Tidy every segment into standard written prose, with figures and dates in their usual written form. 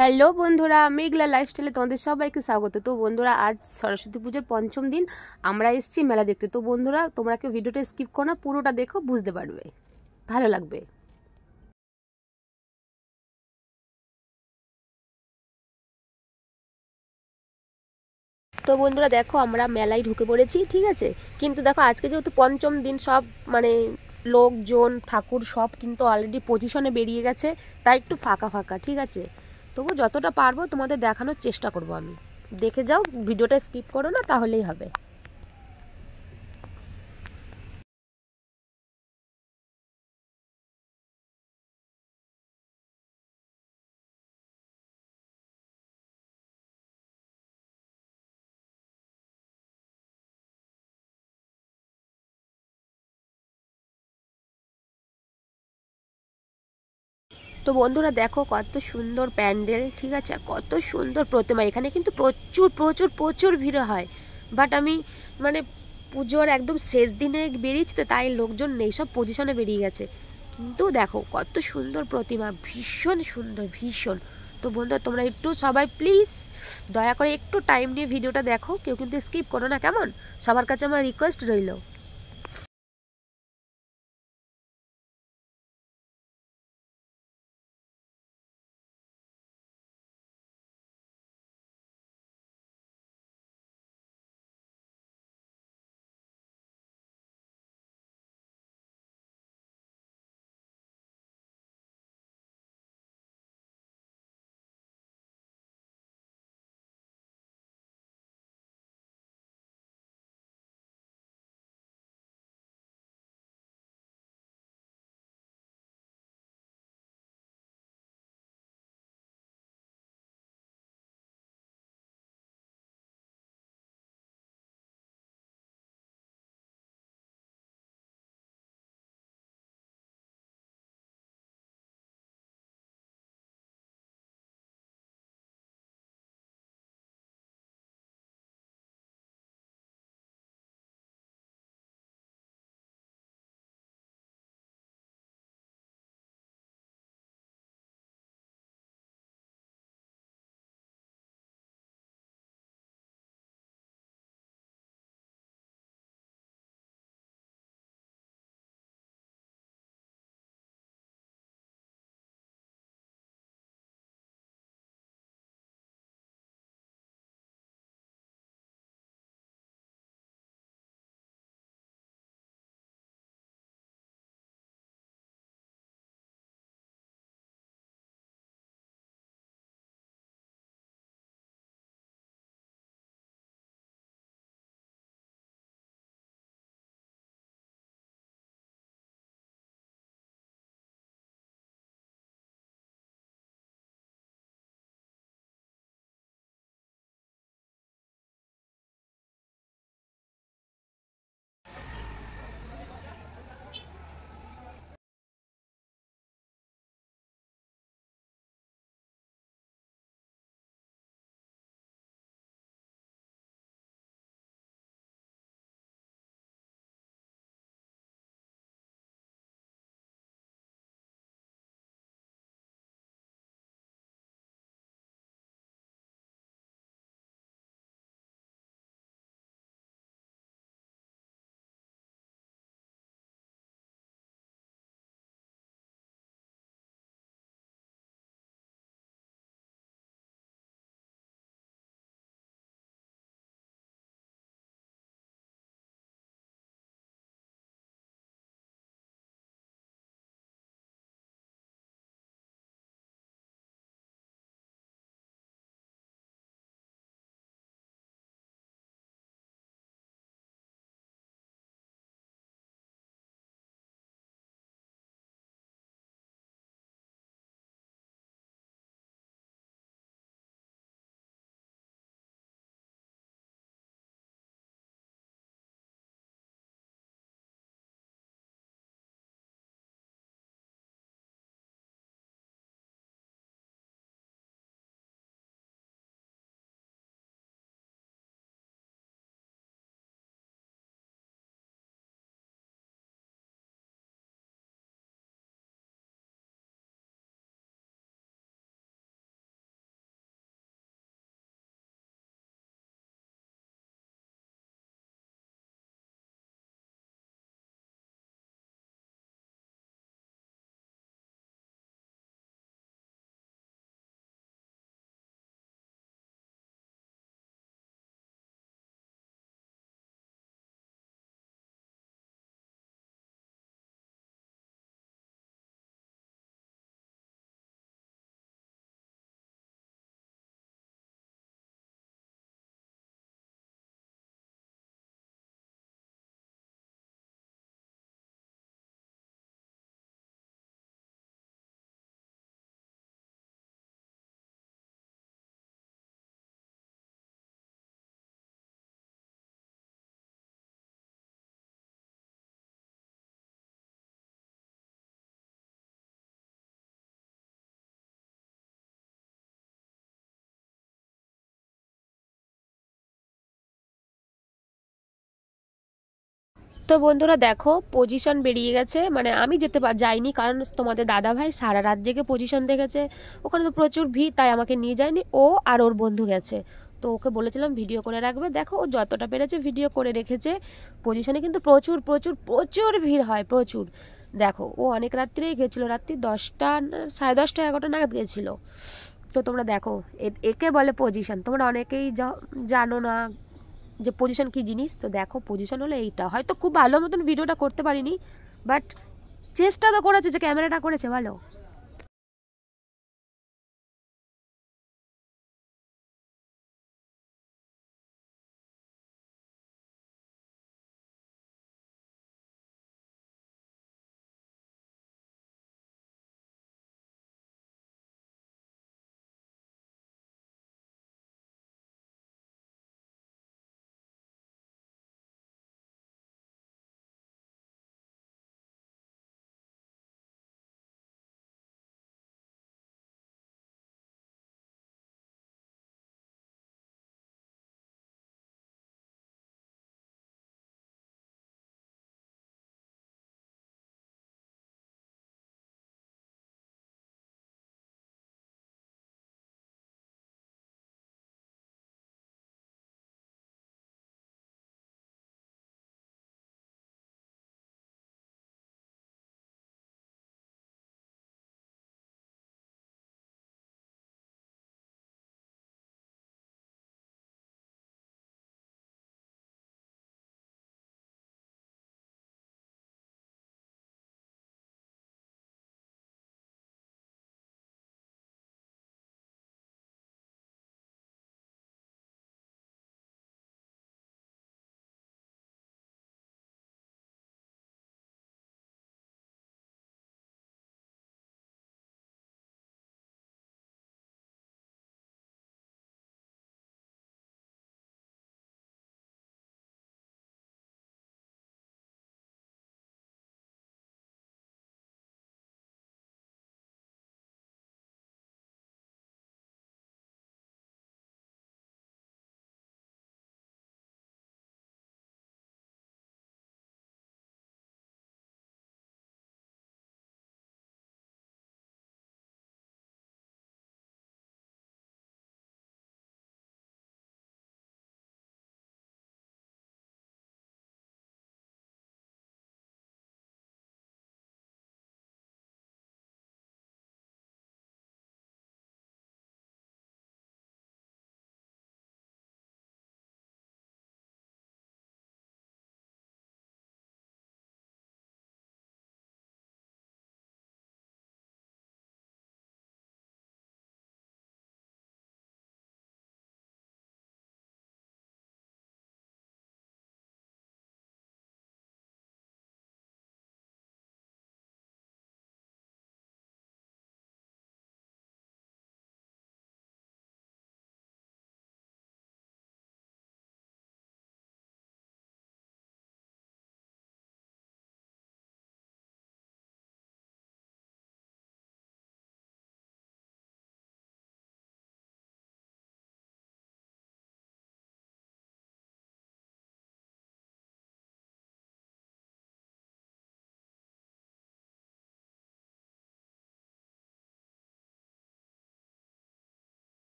Hello বন্ধুরা, মেঘলা লাইফস্টাইলে তোমাদের সবাইকে স্বাগত। তো বন্ধুরা, আজ সরস্বতী পুজোর পঞ্চম দিন, আমরা এসেছি মেলা দেখতে। তো বন্ধুরা, তোমরা কেউ ভিডিওটা স্কিপ করো না, পুরোটা দেখো, বুঝতে পারবে, ভালো লাগবে। তো বন্ধুরা দেখো, আমরা মেলায় ঢুকে পড়েছি, ঠিক আছে। কিন্তু দেখো, আজকে যেহেতু পঞ্চম দিন, সব মানে লোকজন ঠাকুর সব কিন্তু অলরেডি পজিশনে বেরিয়ে গেছে, তাই একটু ফাঁকা ফাঁকা, ঠিক আছে। তবু যতটা পারবো তোমাদের দেখানোর চেষ্টা করব আমি। দেখে যাও, ভিডিওটা স্কিপ করো না, তাহলেই হবে। তো বন্ধুরা দেখো, কত সুন্দর প্যান্ডেল, ঠিক আছে, আর কত সুন্দর প্রতিমা। এখানে কিন্তু প্রচুর প্রচুর প্রচুর ভিড় হয়, বাট আমি মানে পুজোর একদম শেষ দিনে বেরিয়েছি, তো তাই লোকজন নেই, সব পজিশনে বেরিয়ে গেছে। কিন্তু দেখো কত সুন্দর প্রতিমা, ভীষণ সুন্দর, ভীষণ। তো বন্ধুরা, তোমরা একটু সবাই প্লিজ দয়া করে একটু টাইম নিয়ে ভিডিওটা দেখো, কেউ কিন্তু স্কিপ করো না, কেমন? সবার কাছে আমার রিকোয়েস্ট রইল। তো বন্ধুরা দেখো পজিশন বেরিয়ে গেছে, মানে আমি যাইনি, কারণ তোমাদের দাদা ভাই সারা রাত জেগে পজিশন দেখেছে, ওখানে তো প্রচুর ভিড়, তাই আমাকে নিয়ে যায়নি, ও আর ওর বন্ধু গেছে। তো ওকে বলেছিলাম ভিডিও করে রাখবে, দেখো ও যতটা পেরেছে ভিডিও করে রেখেছে। পজিশনে কিন্তু প্রচুর প্রচুর প্রচুর ভিড় হয়, প্রচুর। দেখো ও অনেক রাত্রেই গেছিলো, রাত্রি 10টা 10:30 11টা নাগাদ গেছিলো। তো তোমরা দেখো, একে বলে পজিশন। তোমরা অনেকেই জানো না যে পজিশন কি জিনিস। তো দেখো পজিশন হলো এইটা। হয়তো খুব ভালো মতন ভিডিওটা করতে পারিনি, বাট চেষ্টা তো করেছে, যে ক্যামেরাটা করেছে ভালো।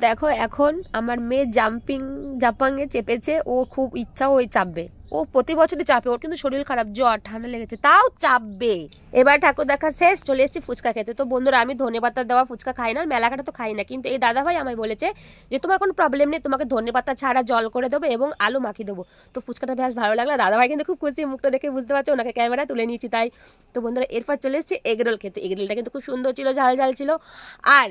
দেখো এখন আমার মেয়ে জাম্পাঙে চেপেছে, ও খুব ইচ্ছা ওই চাপবে, ও প্রতি বছরই চাপে, ওর কিন্তু শরীর খারাপ, জ্বর ঠান্ডা লেগেছে, তাও চাপবে। এবার ঠাকুর দেখা শেষ, চলে এসেছি ফুচকা খেতে। তো বন্ধুরা আমি ধনেপাতা দেওয়া ফুচকা খাই না, মেলাঘাটা তো খাই না, কিন্তু এই দাদা ভাই আমায় বলেছে যে তোমার কোনো প্রবলেম নেই, তোমাকে ধনেপাতা ছাড়া জল করে দেবো এবং আলু মাখিয়ে দেবো। তো ফুচকাটা বেশ ভালো লাগলো, দাদা ভাই কিন্তু খুব খুশি, মুখটা দেখে বুঝতে পারছো, ওনাকে ক্যামেরা তুলে নিয়েছি তাই। তো বন্ধুরা এরপর চলে এসেছি এগরোল খেতে, এগরোলটা কিন্তু খুব সুন্দর ছিল, ঝাল ঝাল ছিল। আর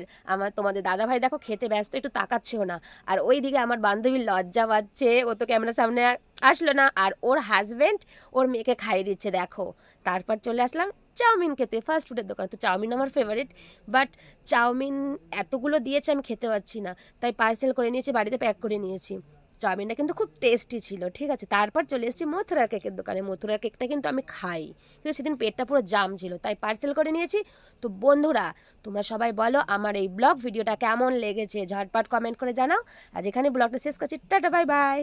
তোমাদের দাদা ভাই দেখো খেতে ব্যস্ত, একটু তাকাচ্ছেও না। আর ওইদিকে আমার বান্ধবীর লজ্জা পাচ্ছে, ও তো ক্যামেরার সামনে আসলো না, আর ওর হাজবেন্ড ওর মেয়েকে খাইয়ে দিচ্ছে দেখো। তারপর চলে আসলাম চাউমিন খেতে, ফাস্ট ফুডের দোকান। তো চাউমিন আমার ফেভারিট, বাট চাউমিন এতগুলো দিয়েছে আমি খেতে পারছি না, তাই পার্সেল করে নিয়েছি, বাড়িতে প্যাক করে নিয়েছি। চাউমিনটা কিন্তু খুব টেস্টি ছিল, ঠিক আছে। তারপর চলে এসেছি মথুরার কেকের দোকানে, মথুরার কেকটা কিন্তু আমি খাই, কিন্তু সেদিন পেটটা পুরো জাম ছিল তাই পার্সেল করে নিয়েছি। তো বন্ধুরা তোমরা সবাই বলো আমার এই ব্লগ ভিডিওটা কেমন লেগেছে, ঝটপট কমেন্ট করে জানাও। আজ এখানে ব্লগটা শেষ করছি, টাটা বাই বাই।